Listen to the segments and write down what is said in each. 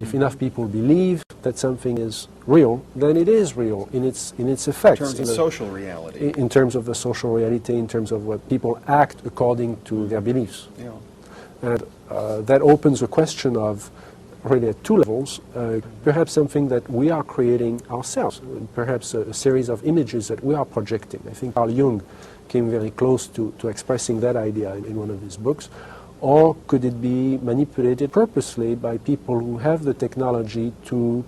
If enough people believe that something is real, then it is real in its effects. In terms of social reality. In terms of the social reality, in terms of what people act according to their beliefs. Yeah. And that opens a question of, really at two levels, perhaps something that we are creating ourselves, perhaps a series of images that we are projecting. I think Carl Jung came very close to expressing that idea in one of his books. Or could it be manipulated purposely by people who have the technology to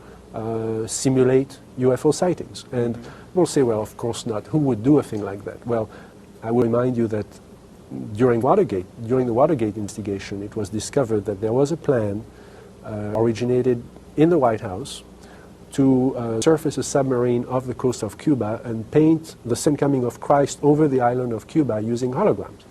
simulate UFO sightings? And people say, well, of course not. Who would do a thing like that? Well, I will remind you that during the Watergate investigation, it was discovered that there was a plan originated in the White House to surface a submarine off the coast of Cuba and paint the second coming of Christ over the island of Cuba using holograms.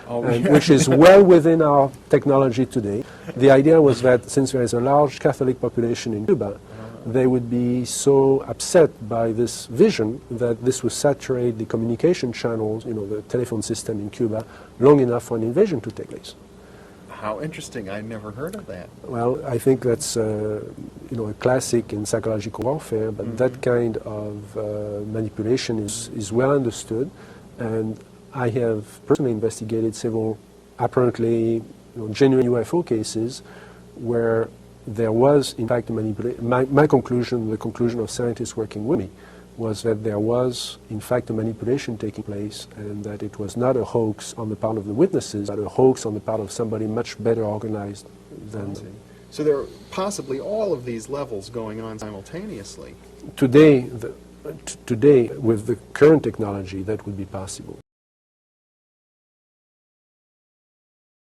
Which is well within our technology today. The idea was that since there is a large Catholic population in Cuba, they would be so upset by this vision that this would saturate the communication channels, the telephone system in Cuba, long enough for an invasion to take place. How interesting. I never heard of that. Well, I think that's a classic in psychological warfare, but that kind of manipulation is well understood, and I have personally investigated several apparently genuine UFO cases where there was, in fact, a manipulation. My conclusion, the conclusion of scientists working with me, was that there was, in fact, a manipulation taking place, and that it was not a hoax on the part of the witnesses, but a hoax on the part of somebody much better organized than. So there are possibly all of these levels going on simultaneously. Today, with the current technology, that would be possible.